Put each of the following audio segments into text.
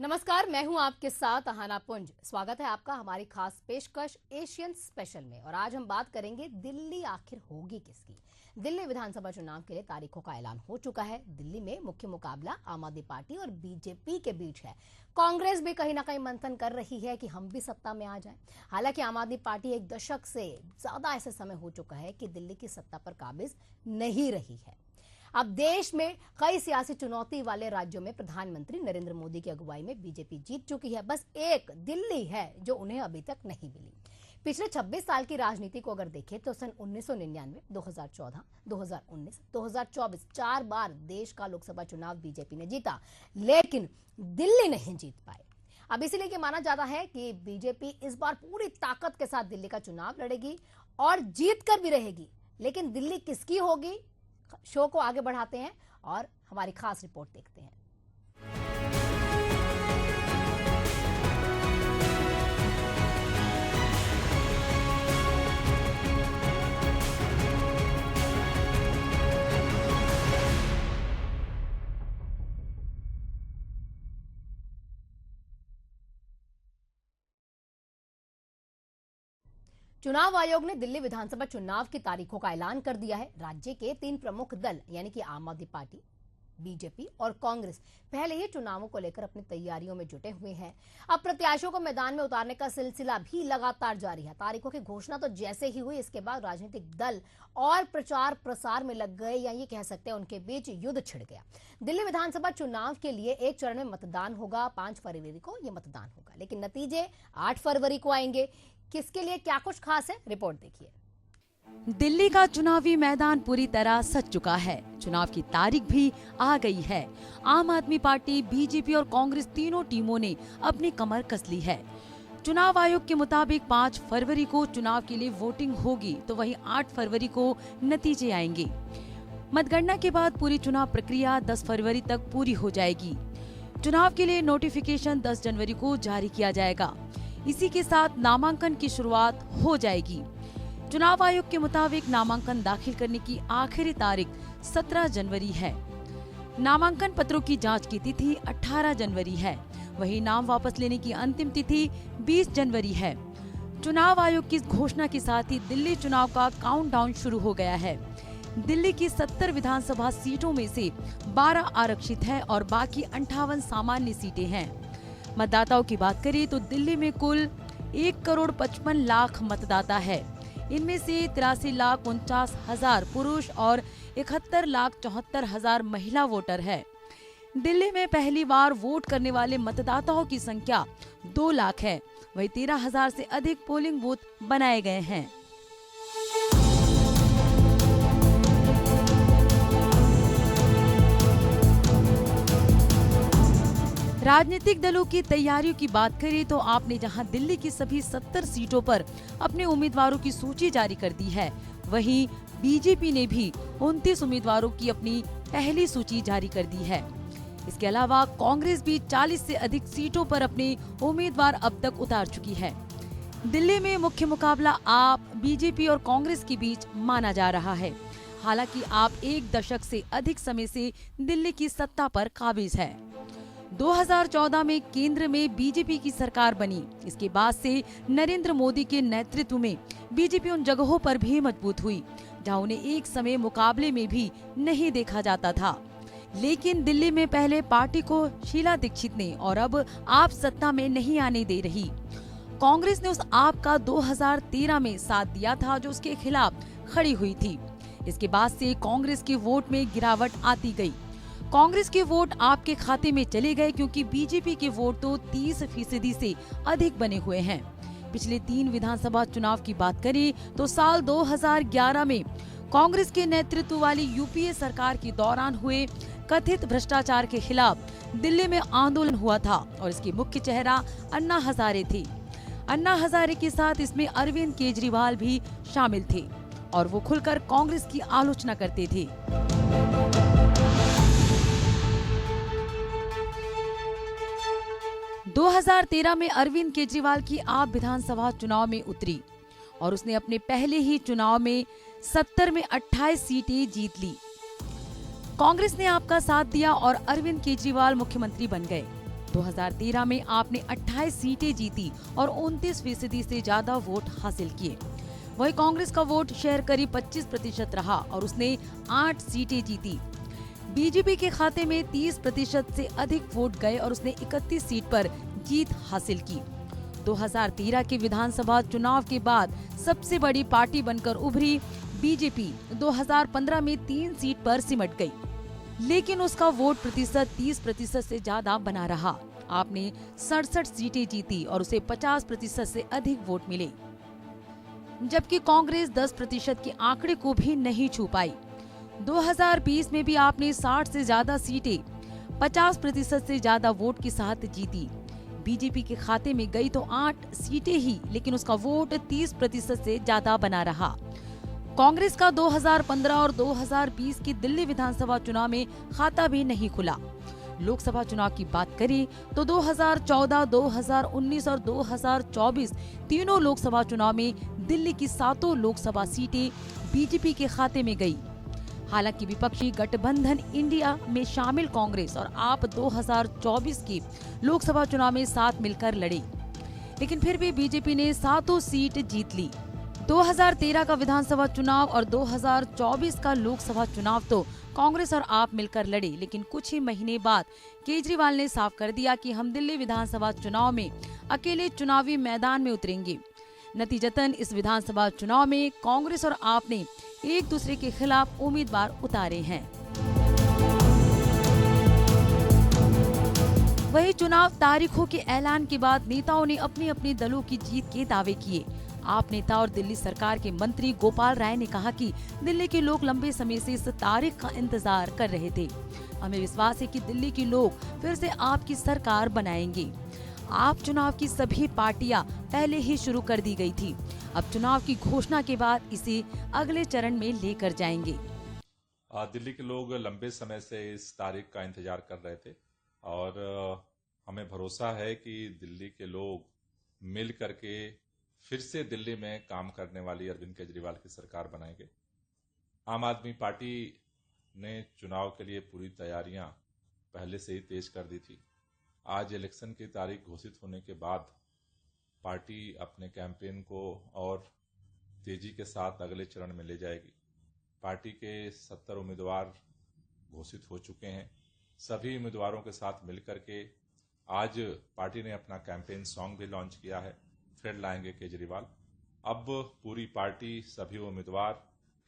नमस्कार, मैं हूं आपके साथ अहाना पुंज। स्वागत है आपका हमारी खास पेशकश एशियन स्पेशल में। और आज हम बात करेंगे दिल्ली आखिर होगी किसकी। दिल्ली विधानसभा चुनाव के लिए तारीखों का ऐलान हो चुका है। दिल्ली में मुख्य मुकाबला आम आदमी पार्टी और बीजेपी के बीच है। कांग्रेस भी कहीं ना कहीं मंथन कर रही है कि हम भी सत्ता में आ जाएं। हालांकि आम आदमी पार्टी एक दशक से ज्यादा ऐसे समय हो चुका है कि दिल्ली की सत्ता पर काबिज नहीं रही है। अब देश में कई सियासी चुनौती वाले राज्यों में प्रधानमंत्री नरेंद्र मोदी की अगुवाई में बीजेपी जीत चुकी है। बस एक दिल्ली है जो उन्हें अभी तक नहीं मिली। पिछले 26 साल की राजनीति को अगर देखें तो सन 1999, 2014, 2019, 2024 4 बार देश का लोकसभा चुनाव बीजेपी ने जीता, लेकिन दिल्ली नहीं जीत पाए। अब इसीलिए कि माना जाता है कि बीजेपी इस बार पूरी ताकत के साथ दिल्ली का चुनाव लड़ेगी और जीत कर भी रहेगी। लेकिन दिल्ली किसकी होगी? शो को आगे बढ़ाते हैं और हमारी खास रिपोर्ट देखते हैं। चुनाव आयोग ने दिल्ली विधानसभा चुनाव की तारीखों का ऐलान कर दिया है। राज्य के 3 प्रमुख दल यानी कि आम आदमी पार्टी, बीजेपी और कांग्रेस पहले ही चुनावों को लेकर अपनी तैयारियों में जुटे हुए हैं। अब प्रत्याशियों को मैदान में उतारने का सिलसिला भी लगातार जारी है। तारीखों की घोषणा तो जैसे ही हुई, इसके बाद राजनीतिक दल और प्रचार प्रसार में लग गए, या ये कह सकते हैं उनके बीच युद्ध छिड़ गया। दिल्ली विधानसभा चुनाव के लिए एक चरण में मतदान होगा। 5 फरवरी को यह मतदान होगा, लेकिन नतीजे 8 फरवरी को आएंगे। किसके लिए क्या कुछ खास है, रिपोर्ट देखिए। दिल्ली का चुनावी मैदान पूरी तरह सज चुका है। चुनाव की तारीख भी आ गई है। आम आदमी पार्टी, बीजेपी और कांग्रेस तीनों टीमों ने अपनी कमर कस ली है। चुनाव आयोग के मुताबिक 5 फरवरी को चुनाव के लिए वोटिंग होगी, तो वहीं 8 फरवरी को नतीजे आएंगे। मतगणना के बाद पूरी चुनाव प्रक्रिया 10 फरवरी तक पूरी हो जाएगी। चुनाव के लिए नोटिफिकेशन 10 जनवरी को जारी किया जाएगा। इसी के साथ नामांकन की शुरुआत हो जाएगी। चुनाव आयोग के मुताबिक नामांकन दाखिल करने की आखिरी तारीख 17 जनवरी है। नामांकन पत्रों की जांच की तिथि 18 जनवरी है। वहीं नाम वापस लेने की अंतिम तिथि 20 जनवरी है। चुनाव आयोग की घोषणा के साथ ही दिल्ली चुनाव का काउंटडाउन शुरू हो गया है। दिल्ली की 70 विधानसभा सीटों में से 12 आरक्षित है और बाकी 58 सामान्य सीटें हैं। मतदाताओं की बात करें तो दिल्ली में कुल 1,55,00,000 मतदाता है। इनमें से 83,49,000 पुरुष और 71,74,000 महिला वोटर है। दिल्ली में पहली बार वोट करने वाले मतदाताओं की संख्या 2 लाख है। वहीं 13,000 से अधिक पोलिंग बूथ बनाए गए हैं। राजनीतिक दलों की तैयारियों की बात करें तो आपने जहां दिल्ली की सभी 70 सीटों पर अपने उम्मीदवारों की सूची जारी कर दी है, वहीं बीजेपी ने भी 29 उम्मीदवारों की अपनी पहली सूची जारी कर दी है। इसके अलावा कांग्रेस भी 40 से अधिक सीटों पर अपने उम्मीदवार अब तक उतार चुकी है। दिल्ली में मुख्य मुकाबला आप, बीजेपी और कांग्रेस के बीच माना जा रहा है। हालांकि आप एक दशक से अधिक समय से दिल्ली की सत्ता पर काबिज है। 2014 में केंद्र में बीजेपी की सरकार बनी। इसके बाद से नरेंद्र मोदी के नेतृत्व में बीजेपी उन जगहों पर भी मजबूत हुई जहां उन्हें एक समय मुकाबले में भी नहीं देखा जाता था। लेकिन दिल्ली में पहले पार्टी को शीला दीक्षित ने और अब आप सत्ता में नहीं आने दे रही। कांग्रेस ने उस आप का 2013 में साथ दिया था जो उसके खिलाफ खड़ी हुई थी। इसके बाद से कांग्रेस के वोट में गिरावट आती गई। कांग्रेस के वोट आपके खाते में चले गए क्योंकि बीजेपी के वोट तो 30% से अधिक बने हुए हैं। पिछले 3 विधानसभा चुनाव की बात करें तो साल 2011 में कांग्रेस के नेतृत्व वाली यूपीए सरकार के दौरान हुए कथित भ्रष्टाचार के खिलाफ दिल्ली में आंदोलन हुआ था और इसके मुख्य चेहरा अन्ना हजारे थे। अन्ना हजारे के साथ इसमें अरविंद केजरीवाल भी शामिल थे और वो खुलकर कांग्रेस की आलोचना करते थे। – 2013 में अरविंद केजरीवाल की आप विधानसभा चुनाव में उतरी और उसने अपने पहले ही चुनाव में 70 में 28 सीटें जीत ली। कांग्रेस ने आपका साथ दिया और अरविंद केजरीवाल मुख्यमंत्री बन गए। 2013 में आपने 28 सीटें जीती और 29% से ज्यादा वोट हासिल किए। वहीं कांग्रेस का वोट शेयर करीब 25% रहा और उसने 8 सीटें जीती। बीजेपी के खाते में 30% से अधिक वोट गए और उसने 31 सीट पर जीत हासिल की। 2013 के विधानसभा चुनाव के बाद सबसे बड़ी पार्टी बनकर उभरी बीजेपी 2015 में 3 सीट पर सिमट गई, लेकिन उसका वोट प्रतिशत 30% से ज्यादा बना रहा। आपने 67 सीटें जीती और उसे 50% से अधिक वोट मिले, जबकि कांग्रेस 10% के आंकड़े को भी नहीं छू पाई। 2020 में भी आपने 60 से ज्यादा सीटें 50% से ज्यादा वोट के साथ जीती। बीजेपी के खाते में गई तो 8 सीटें ही, लेकिन उसका वोट 30% से ज्यादा बना रहा। कांग्रेस का 2015 और 2020 की दिल्ली विधानसभा चुनाव में खाता भी नहीं खुला। लोकसभा चुनाव की बात करें तो 2014, 2019 और 2024 तीनों लोकसभा चुनाव में दिल्ली की 7 लोकसभा सीटें बीजेपी के खाते में गई। हालांकि विपक्षी गठबंधन इंडिया में शामिल कांग्रेस और आप 2024 के लोकसभा चुनाव में साथ मिलकर लड़े, लेकिन फिर भी बीजेपी ने 7 सीट जीत ली। 2013 का विधानसभा चुनाव और 2024 का लोकसभा चुनाव तो कांग्रेस और आप मिलकर लड़े, लेकिन कुछ ही महीने बाद केजरीवाल ने साफ कर दिया कि हम दिल्ली विधानसभा चुनाव में अकेले चुनावी मैदान में उतरेंगे। नतीजतन इस विधानसभा चुनाव में कांग्रेस और आप ने एक दूसरे के खिलाफ उम्मीदवार उतारे हैं। वही चुनाव तारीखों के ऐलान के बाद नेताओं ने अपने अपने दलों की जीत के दावे किए। आप नेता और दिल्ली सरकार के मंत्री गोपाल राय ने कहा कि दिल्ली के लोग लंबे समय से इस तारीख का इंतजार कर रहे थे। हमें विश्वास है कि दिल्ली के लोग फिर से आपकी सरकार बनाएंगे। आप चुनाव की सभी पार्टियां पहले ही शुरू कर दी गई थी। अब चुनाव की घोषणा के बाद इसे अगले चरण में लेकर जाएंगे। दिल्ली के लोग लंबे समय से इस तारीख का इंतजार कर रहे थे और हमें भरोसा है कि दिल्ली के लोग मिल करके फिर से दिल्ली में काम करने वाली अरविंद केजरीवाल की सरकार बनाएंगे। आम आदमी पार्टी ने चुनाव के लिए पूरी तैयारियां पहले से ही तेज कर दी थी। आज इलेक्शन की तारीख घोषित होने के बाद पार्टी अपने कैंपेन को और तेजी के साथ अगले चरण में ले जाएगी। पार्टी के 70 उम्मीदवार घोषित हो चुके हैं। सभी उम्मीदवारों के साथ मिलकर के आज पार्टी ने अपना कैंपेन सॉन्ग भी लॉन्च किया है, फिर लाएंगे केजरीवाल। अब पूरी पार्टी, सभी उम्मीदवार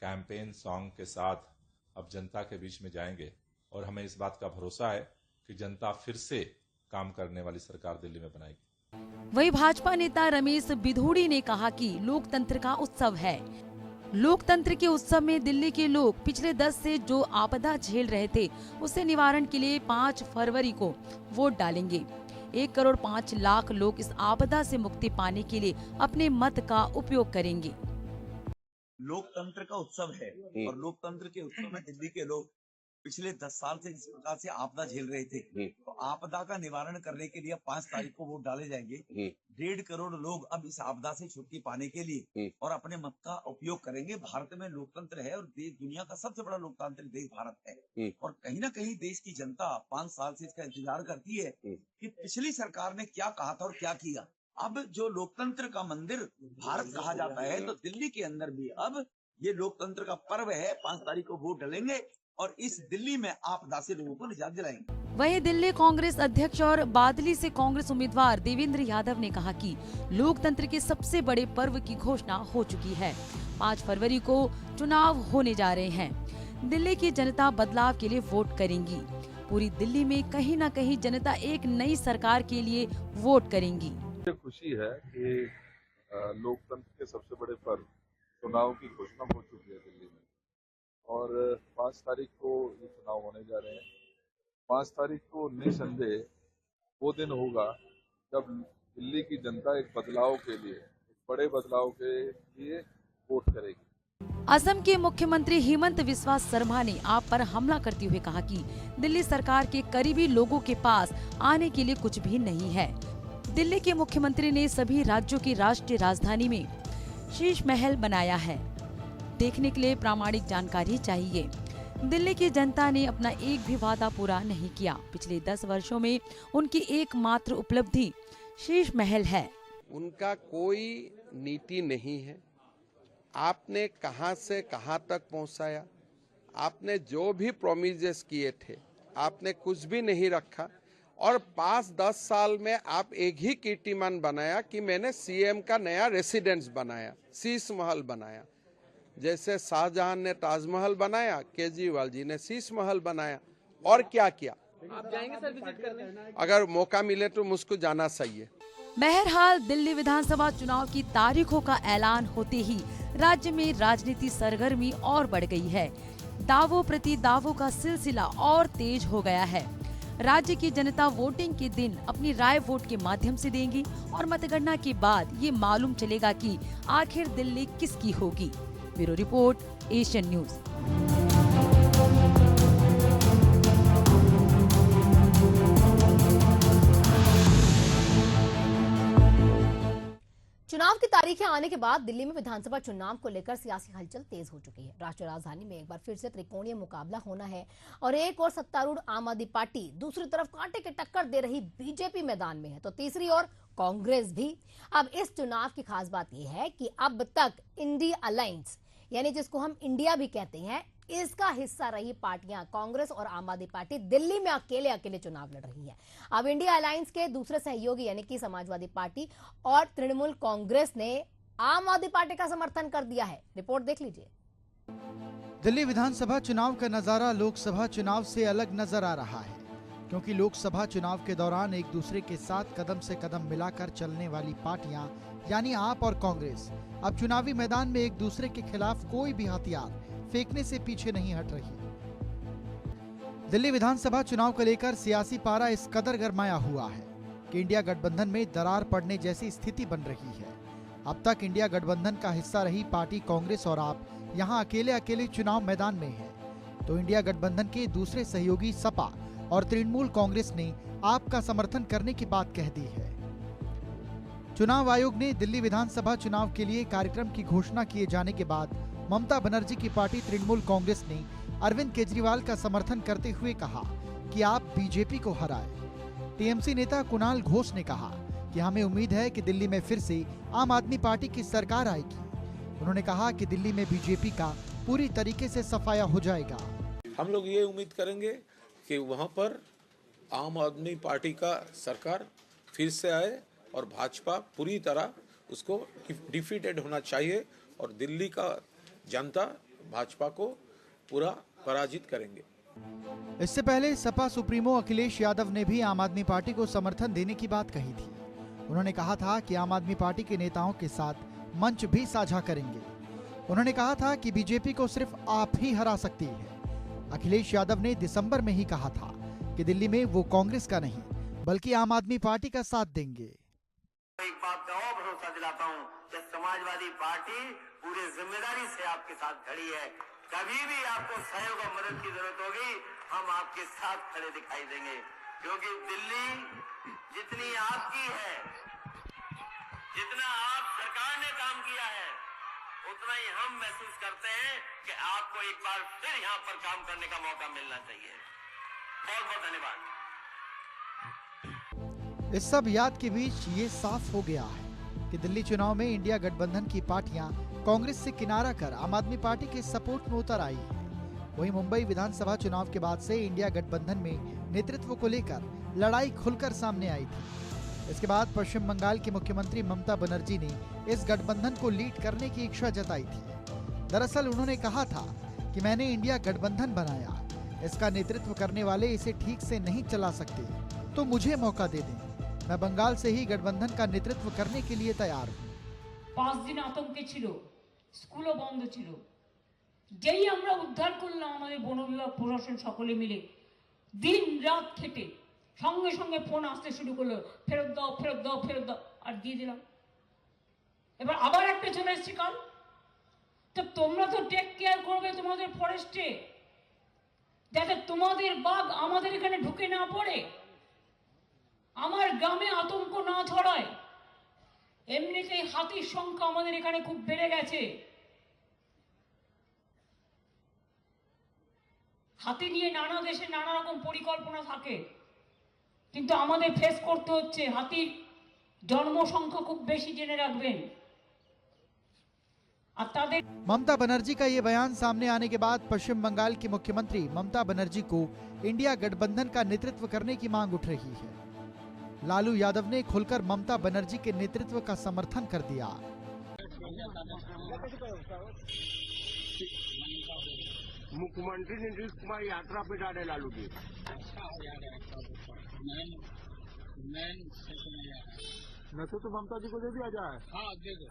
कैंपेन सॉन्ग के साथ अब जनता के बीच में जाएंगे और हमें इस बात का भरोसा है कि जनता फिर से काम करने वाली सरकार दिल्ली में बनाएगी। वही भाजपा नेता रमेश बिधूड़ी ने कहा कि लोकतंत्र का उत्सव है। लोकतंत्र के उत्सव में दिल्ली के लोग पिछले 10 से जो आपदा झेल रहे थे उससे निवारण के लिए 5 फरवरी को वोट डालेंगे। 1,05,00,000 लोग इस आपदा से मुक्ति पाने के लिए अपने मत का उपयोग करेंगे। लोकतंत्र का उत्सव है और लोकतंत्र के उत्सव में दिल्ली के लोग पिछले 10 साल से जिस प्रकार से आपदा झेल रहे थे, तो आपदा का निवारण करने के लिए 5 तारीख को वोट डाले जाएंगे। 1.5 करोड़ लोग अब इस आपदा से छुट्टी पाने के लिए और अपने मत का उपयोग करेंगे। भारत में लोकतंत्र है और देश दुनिया का सबसे बड़ा लोकतांत्रिक देश भारत है और कहीं ना कहीं देश की जनता 5 साल से इसका इंतजार करती है कि पिछली सरकार ने क्या कहा था और क्या किया। अब जो लोकतंत्र का मंदिर भारत कहा जाता है, तो दिल्ली के अंदर भी अब ये लोकतंत्र का पर्व है। 5 तारीख को वोट डालेंगे और इस दिल्ली में आपदा से लोगों को निजात दिलाएंगे। वहीं दिल्ली कांग्रेस अध्यक्ष और बादली से कांग्रेस उम्मीदवार देवेंद्र यादव ने कहा कि लोकतंत्र के सबसे बड़े पर्व की घोषणा हो चुकी है। 5 फरवरी को चुनाव होने जा रहे हैं। दिल्ली की जनता बदलाव के लिए वोट करेंगी। पूरी दिल्ली में कहीं न कहीं जनता एक नई सरकार के लिए वोट करेंगी। मुझे खुशी है कि लोकतंत्र के सबसे बड़े पर्व चुनाव की घोषणा हो चुकी है दिल्ली में और 5 तारीख को ये चुनाव होने जा रहे हैं। 5 तारीख को निसंदेह वो दिन होगा जब दिल्ली की जनता एक बदलाव के लिए, एक बड़े बदलाव के लिए वोट करेगी। असम के मुख्यमंत्री हेमंत बिस्वा शर्मा ने आप पर हमला करते हुए कहा कि दिल्ली सरकार के करीबी लोगों के पास आने के लिए कुछ भी नहीं है। दिल्ली के मुख्यमंत्री ने सभी राज्यों की राष्ट्रीय राजधानी में शीश महल बनाया है। देखने के लिए प्रामाणिक जानकारी चाहिए। दिल्ली की जनता ने अपना एक भी वादा पूरा नहीं किया। पिछले 10 वर्षों में उनकी एकमात्र उपलब्धि शीश महल है। उनका कोई नीति नहीं है। आपने कहां से कहां तक पहुंचाया, आपने जो भी प्रोमिसेस किए थे आपने कुछ भी नहीं रखा, और 5-10 साल में आप एक ही कीर्तिमान बनाया कि मैंने सीएम का नया रेसिडेंस बनाया, शीश महल बनाया। जैसे शाहजहां ने ताजमहल बनाया, केजरीवाल जी ने शीश महल बनाया। और क्या किया? आप जाएंगे सर विजिट करने? अगर मौका मिले तो मुझको जाना चाहिए। बहरहाल दिल्ली विधानसभा चुनाव की तारीखों का ऐलान होते ही राज्य में राजनीति सरगर्मी और बढ़ गई है। दावों प्रति दावों का सिलसिला और तेज हो गया है। राज्य की जनता वोटिंग के दिन अपनी राय वोट के माध्यम से देंगी और मतगणना के बाद ये मालूम चलेगा कि आखिर दिल्ली किसकी होगी। Bureau report, Asian news. चुनाव की तारीखें आने के बाद दिल्ली में विधानसभा चुनाव को लेकर सियासी हलचल तेज हो चुकी है। राष्ट्रीय राजधानी में एक बार फिर से त्रिकोणीय मुकाबला होना है और एक और सत्तारूढ़ आम आदमी पार्टी, दूसरी तरफ कांटे की टक्कर दे रही बीजेपी मैदान में है, तो तीसरी ओर कांग्रेस भी। अब इस चुनाव की खास बात यह है कि अब तक इंडिया अलायंस, यानी जिसको हम इंडिया भी कहते हैं, इसका हिस्सा रही पार्टियां कांग्रेस और आम आदमी पार्टी दिल्ली में अकेले अकेले चुनाव लड़ रही है। अब इंडिया अलायंस के दूसरे सहयोगी यानी कि समाजवादी पार्टी और तृणमूल कांग्रेस ने आम आदमी पार्टी का समर्थन कर दिया है। रिपोर्ट देख लीजिए। दिल्ली विधानसभा चुनाव का नजारा लोकसभा चुनाव से अलग नजर आ रहा है, क्योंकि लोकसभा चुनाव के दौरान एक दूसरे के साथ कदम से कदम मिलाकर चलने वाली पार्टियां यानी आप और कांग्रेस अब चुनावी मैदान में एक दूसरे के खिलाफ कोई भी हथियार फेंकने से पीछे नहीं हट रही। दिल्ली विधानसभा चुनाव को लेकर सियासी पारा इस कदर गरमाया हुआ है कि इंडिया गठबंधन में दरार पड़ने जैसी स्थिति बन रही है। अब तक इंडिया गठबंधन का हिस्सा रही पार्टी कांग्रेस और आप यहां अकेले अकेले चुनाव मैदान में है, तो इंडिया गठबंधन के दूसरे सहयोगी सपा और तृणमूल कांग्रेस ने आपका समर्थन करने की बात कह दी है। चुनाव आयोग ने दिल्ली विधानसभा चुनाव के लिए कार्यक्रम की घोषणा किए जाने के बाद ममता बनर्जी की पार्टी तृणमूल कांग्रेस ने अरविंद केजरीवाल का समर्थन करते हुए कहा कि आप बीजेपी को हराए। टीएमसी नेता कुणाल घोष ने कहा कि हमें उम्मीद है कि दिल्ली में फिर से आम आदमी पार्टी की सरकार आएगी। उन्होंने कहा कि दिल्ली में बीजेपी का पूरी तरीके से सफाया हो जाएगा। हम लोग ये उम्मीद करेंगे कि वहाँ पर आम आदमी पार्टी का सरकार फिर से आए और भाजपा पूरी तरह उसको डिफीटेड होना चाहिए और दिल्ली का जनता भाजपा को पूरा पराजित करेंगे। इससे पहले सपा सुप्रीमो अखिलेश यादव ने भी आम आदमी पार्टी को समर्थन देने की बात कही थी। उन्होंने कहा था कि आम आदमी पार्टी के नेताओं के साथ मंच भी साझा करेंगे। उन्होंने कहा था कि बीजेपी को सिर्फ आप ही हरा सकती है। अखिलेश यादव ने दिसंबर में ही कहा था कि दिल्ली में वो कांग्रेस का नहीं बल्कि आम आदमी पार्टी का साथ देंगे। एक बात का और भरोसा दिलाता हूं कि समाजवादी पार्टी पूरी जिम्मेदारी से आपके साथ खड़ी है। कभी भी आपको सहयोग और मदद की जरूरत होगी, हम आपके साथ खड़े दिखाई देंगे, क्योंकि दिल्ली जितनी आपकी है, जितना आप सरकार ने काम किया है, उतना ही हम महसूस करते हैं कि आपको एक बार फिर यहाँ पर काम करने का मौका मिलना चाहिए। बहुत बहुत धन्यवाद। इस सब याद के बीच ये साफ हो गया है कि दिल्ली चुनाव में इंडिया गठबंधन की पार्टियां कांग्रेस से किनारा कर आम आदमी पार्टी के सपोर्ट में उतर आई है। वहीं मुंबई विधानसभा चुनाव के बाद से इंडिया गठबंधन में नेतृत्व को लेकर लड़ाई खुलकर सामने आई थी। इसके बाद पश्चिम बंगाल की मुख्यमंत्री ममता बनर्जी ने इस गठबंधन को लीड करने की इच्छा जताई थी। दरअसल उन्होंने कहा था कि मैंने इंडिया गठबंधन बनाया, इसका नेतृत्व करने वाले इसे ठीक से नहीं चला सकते, तो मुझे मौका दे दें। मैं बंगाल से ही गठबंधन का नेतृत्व करने के लिए तैयार हूँ। 5 दिन आतंके छिलो, स्कूलों बंद छिलो, যেই আমরা উদ্ধার করলাম আমাদের বন বিভাগ প্রশাসন সকলে মিলে দিন রাত খেটে সঙ্গে সঙ্গে ফোন আসতে শুরু করলো, ফেরত দাও ফেরত দাও ফেরত দাও, আর দিয়ে দিলাম। এবার আবার একটা চলে এসেছে কাল, তো তোমরা তো টেক কেয়ার করবে তোমাদের ফরেস্টে, যাতে তোমাদের বাঘ আমাদের এখানে ঢুকে না পড়ে, আমার গ্রামে আতঙ্ক না ছড়ায়। এমনিতেই হাতির সংখ্যা আমাদের এখানে খুব বেড়ে গেছে। হাতি নিয়ে নানা দেশে নানা রকম পরিকল্পনা থাকে, কিন্তু আমাদের ফেস করতে হচ্ছে হাতির জন্মসংখ্যা খুব বেশি, জেনে রাখবেন। আর তাদের ममता बनर्जी का ये बयान सामने आने के बाद पश्चिम बंगाल की मुख्यमंत्री ममता बनर्जी को इंडिया गठबंधन का नेतृत्व करने की मांग उठ रही है। लालू यादव ने खुलकर ममता बनर्जी के नेतृत्व का समर्थन कर दिया। मुख्यमंत्री नीतीश कुमार यात्रा पे जा रहे लालू जी। नशे तो ममता जी को दे दिया जाए। हाँ दे दो।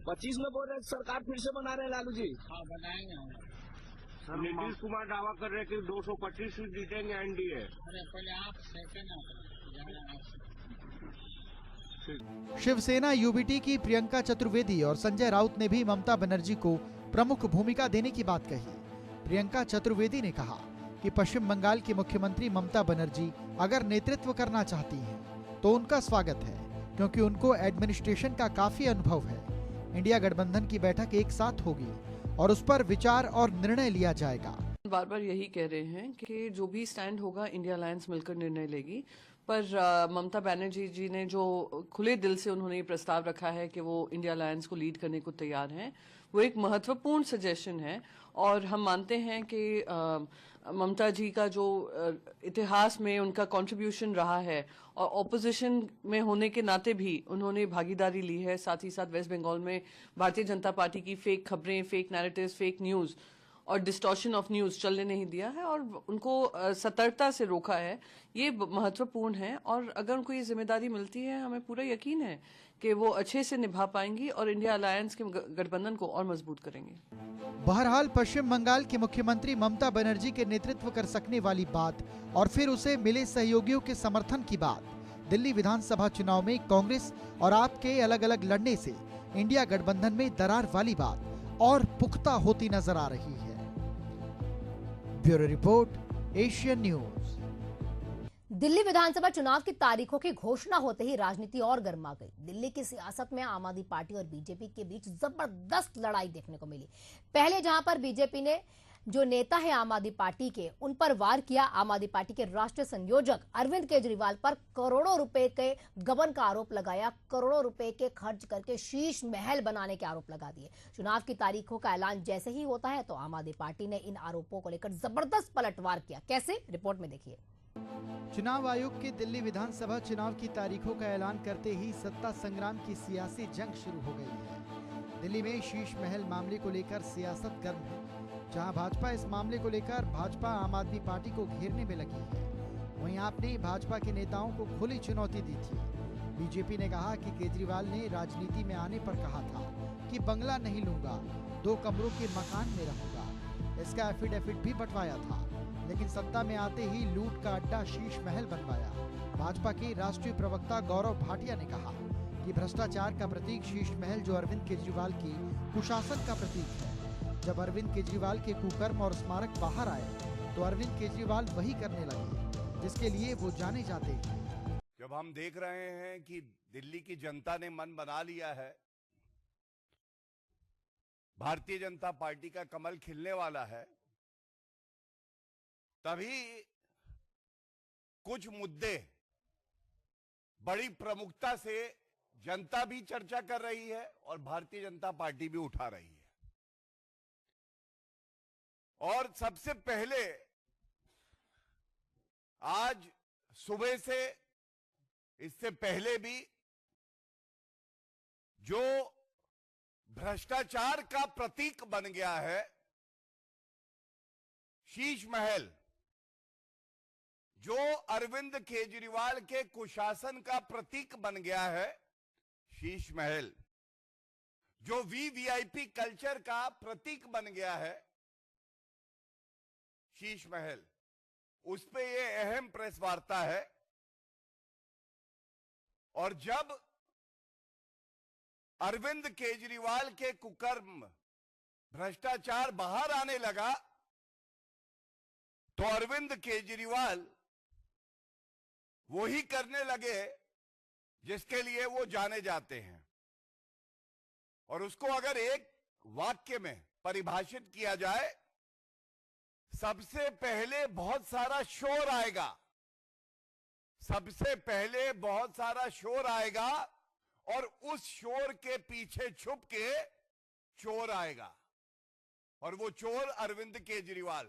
25 में बोल रहे सरकार फिर से बना रहे लालू जी। हाँ बनाएंगे। नीतीश कुमार दावा कर रहे कि 225 सीट जीतेंगे एनडीए। अरे पहले आप शिवसेना यूबीटी की प्रियंका चतुर्वेदी और संजय राउत ने भी ममता बनर्जी को प्रमुख भूमिका देने की बात कही। प्रियंका चतुर्वेदी ने कहा कि पश्चिम बंगाल की मुख्यमंत्री ममता बनर्जी अगर नेतृत्व करना चाहती हैं तो उनका स्वागत है, क्योंकि उनको एडमिनिस्ट्रेशन का काफी अनुभव है। इंडिया गठबंधन की बैठक एक साथ होगी और उस पर विचार और निर्णय लिया जाएगा। बार बार यही कह रहे हैं कि जो भी स्टैंड होगा इंडिया अलायंस मिलकर निर्णय लेगी, पर ममता बनर्जी जी ने जो खुले दिल से उन्होंने ये प्रस्ताव रखा है कि वो इंडिया अलायंस को लीड करने को तैयार हैं, वो एक महत्वपूर्ण सजेशन है। और हम मानते हैं कि ममता जी का जो इतिहास में उनका कंट्रीब्यूशन रहा है और ऑपोजिशन में होने के नाते भी उन्होंने भागीदारी ली है, साथ ही साथ वेस्ट बंगाल में भारतीय जनता पार्टी की फेक खबरें, फेक नैरेटिव्स, फेक न्यूज़ और डिस्टॉर्शन ऑफ न्यूज़ चलने नहीं दिया है और उनको सतर्कता से रोका है। ये महत्वपूर्ण है और अगर उनको ये जिम्मेदारी मिलती है, हमें पूरा यकीन है कि वो अच्छे से निभा पाएंगी और इंडिया अलायंस के गठबंधन को और मजबूत करेंगे। बहरहाल पश्चिम बंगाल की मुख्यमंत्री ममता बनर्जी के नेतृत्व कर सकने वाली बात और फिर उसे मिले सहयोगियों के समर्थन की बात, दिल्ली विधानसभा चुनाव में कांग्रेस और आप के अलग अलग लड़ने से इंडिया गठबंधन में दरार वाली बात और पुख्ता होती नजर आ रही है। Bureau report, Asian news. Delhi विधानसभा चुनाव की तारीखों की घोषणा होते ही राजनीति और गर्मा गई। दिल्ली की सियासत में आम आदमी पार्टी और बीजेपी के बीच जबरदस्त लड़ाई देखने को मिली। पहले जहां पर बीजेपी ने जो नेता है आम आदमी पार्टी के, उन पर वार किया। आम आदमी पार्टी के राष्ट्रीय संयोजक अरविंद केजरीवाल पर करोड़ों रुपए के गबन का आरोप लगाया, करोड़ों रुपए के खर्च करके शीश महल बनाने के आरोप लगा दिए। चुनाव की तारीखों का ऐलान जैसे ही होता है तो आम आदमी पार्टी ने इन आरोपों को लेकर जबरदस्त पलटवार किया। कैसे, रिपोर्ट में देखिए। चुनाव आयोग के दिल्ली विधानसभा चुनाव की तारीखों का ऐलान करते ही सत्ता संग्राम की सियासी जंग शुरू हो गई है। दिल्ली में शीश महल मामले को लेकर सियासत गर्म है, जहां भाजपा इस मामले को लेकर भाजपा आम आदमी पार्टी को घेरने में लगी है। वहीं आपने भाजपा के नेताओं को खुली चुनौती दी थी। बीजेपी ने कहा कि केजरीवाल ने राजनीति में आने पर कहा था कि बंगला नहीं लूंगा, 2 कमरों के मकान में रहूंगा। इसका एफिडेविट भी बंटवाया था, लेकिन सत्ता में आते ही लूट का अड्डा शीश महल बनवाया। भाजपा के राष्ट्रीय प्रवक्ता गौरव भाटिया ने कहा कि भ्रष्टाचार का प्रतीक शीश महल जो अरविंद केजरीवाल की कुशासन का प्रतीक है। जब अरविंद केजरीवाल के कुकर्म और स्मारक बाहर आए तो अरविंद केजरीवाल वही करने लगे जिसके लिए वो जाने जाते हैं। जब हम देख रहे हैं कि दिल्ली की जनता ने मन बना लिया है, भारतीय जनता पार्टी का कमल खिलने वाला है, तभी कुछ मुद्दे बड़ी प्रमुखता से जनता भी चर्चा कर रही है और भारतीय जनता पार्टी भी उठा रही है। और सबसे पहले आज सुबह से, इससे पहले भी जो भ्रष्टाचार का प्रतीक बन गया है शीश महल, जो अरविंद केजरीवाल के कुशासन का प्रतीक बन गया है शीश महल, जो वीवीआईपी कल्चर का प्रतीक बन गया है शीश महल, उस पे ये अहम प्रेस वार्ता है। और जब अरविंद केजरीवाल के कुकर्म, भ्रष्टाचार बाहर आने लगा तो अरविंद केजरीवाल वही करने लगे जिसके लिए वो जाने जाते हैं। और उसको अगर एक वाक्य में परिभाषित किया जाए, सबसे पहले बहुत सारा शोर आएगा, सबसे पहले बहुत सारा शोर आएगा और उस शोर के पीछे छुप के चोर आएगा, और वो चोर अरविंद केजरीवाल।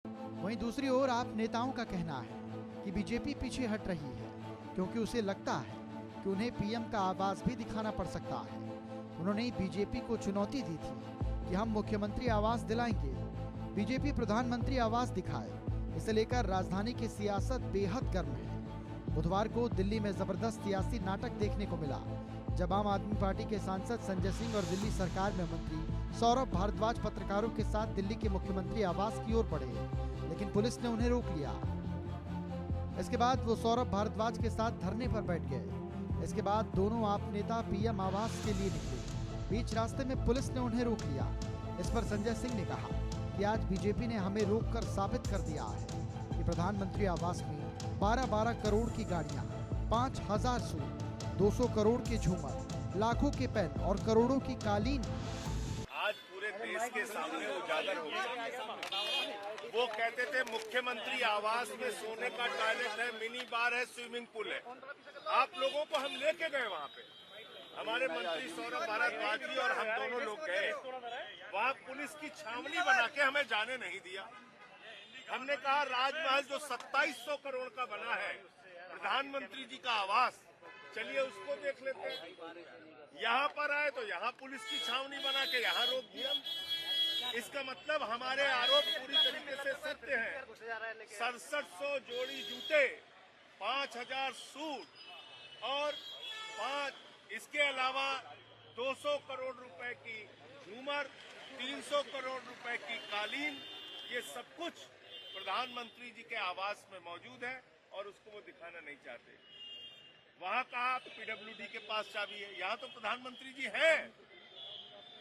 वहीं दूसरी ओर आप नेताओं का कहना है कि बीजेपी पीछे हट रही है क्योंकि उसे लगता है कि उन्हें पीएम का आवाज भी दिखाना पड़ सकता है। उन्होंने बीजेपी को चुनौती दी थी कि हम मुख्यमंत्री आवास दिलाएंगे, बीजेपी प्रधानमंत्री आवास दिखाए। इसे लेकर राजधानी की सियासत बेहद गर्म है। बुधवार को दिल्ली में जबरदस्त सियासी नाटक देखने को मिला जब आम आदमी पार्टी के सांसद संजय सिंह और दिल्ली सरकार में मंत्री सौरभ भारद्वाज पत्रकारों के साथ दिल्ली के मुख्यमंत्री आवास की ओर बढ़े, लेकिन पुलिस ने उन्हें रोक लिया। इसके बाद वो सौरभ भारद्वाज के साथ धरने पर बैठ गए। इसके बाद दोनों आप नेता पीएम आवास के लिए निकले। बीच रास्ते में पुलिस ने उन्हें रोक लिया। इस पर संजय सिंह ने कहा कि आज बीजेपी ने हमें रोककर साबित कर दिया है कि प्रधानमंत्री आवास में 12-12 करोड़ की गाड़ियां, 5000 सूट, 200 करोड़ के झूमर, लाखों के पेन और करोड़ों की कालीन आज पूरे देश के सामने उजागर हो गया। वो कहते थे मुख्यमंत्री आवास में सोने का टॉयलेट है, मिनी बार है, स्विमिंग पूल है। आप लोगों को हम लेके गए वहाँ पे, हमारे मंत्री सौरभ भारद्वाज जी और हम दोनों लोग गए। वहाँ पुलिस की छावनी बना के हमें जाने नहीं दिया। हमने कहा राजमहल जो 2700 करोड़ का बना है, प्रधानमंत्री जी का आवास, चलिए उसको देख लेते हैं। यहाँ पर आए तो यहाँ पुलिस की छावनी बना के यहाँ रोक दिया। इसका मतलब हमारे आरोप पूरी तरीके से सत्य हैं। 6700 जोड़ी जूते, 5000 सूट और इसके अलावा 200 करोड़ रुपए की झूमर, 300 करोड़ रुपए की कालीन, ये सब कुछ प्रधानमंत्री जी के आवास में मौजूद है और उसको वो दिखाना नहीं चाहते। वहां कहा तो पीडब्ल्यूडी के पास चाबी है, यहाँ तो प्रधानमंत्री जी हैं,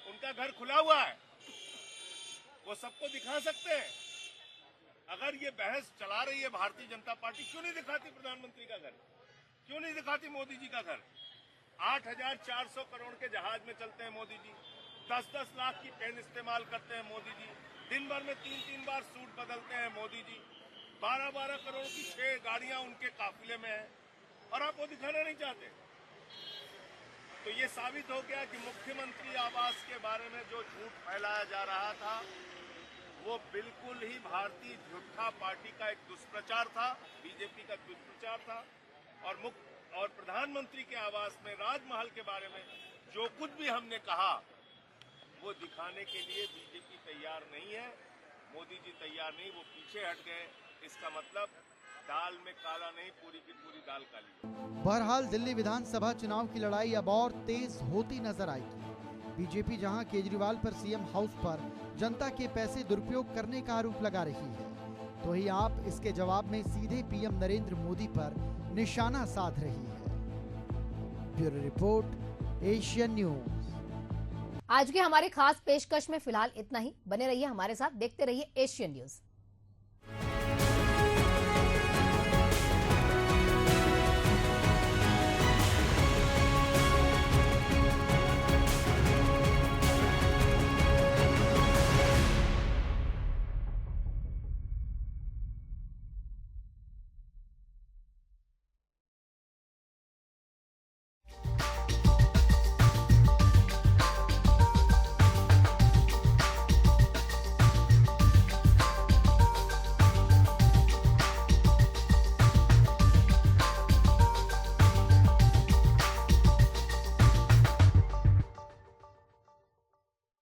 उनका घर खुला हुआ है, वो सबको दिखा सकते हैं। अगर ये बहस चला रही है भारतीय जनता पार्टी, क्यों नहीं दिखाती प्रधानमंत्री का घर, क्यों नहीं दिखाती मोदी जी का घर? 8400 करोड़ के जहाज में चलते हैं मोदी जी, 10-10 लाख की पेन इस्तेमाल करते हैं मोदी जी, दिन भर में 3-3 बार सूट बदलते हैं मोदी जी, 12-12 करोड़ की 6 गाड़ियां उनके काफिले में है और आप वो दिखाना नहीं चाहते। तो ये साबित हो गया कि मुख्यमंत्री आवास के बारे में जो झूठ फैलाया जा रहा था वो बिल्कुल ही भारतीय जनता पार्टी का एक दुष्प्रचार था, बीजेपी का दुष्प्रचार था। और प्रधानमंत्री के आवास में राजमहल के बारे में जो कुछ भी हमने कहा वो दिखाने के लिए बीजेपी तैयार नहीं है, मोदी जी तैयार नहीं, वो पीछे हट गए। इसका मतलब दाल में काला नहीं, पूरी की पूरी दाल काली। बहरहाल दिल्ली विधानसभा चुनाव की लड़ाई अब और तेज होती नजर आएगी। बीजेपी जहां केजरीवाल पर सीएम हाउस पर जनता के पैसे दुरुपयोग करने का आरोप लगा रही है, तो ही आप इसके जवाब में सीधे पीएम नरेंद्र मोदी पर निशाना साध रही है। Bureau report, Asian news. आज के हमारे खास पेशकश में फिलहाल इतना ही। बने रहिए हमारे साथ, देखते रहिए एशियन न्यूज।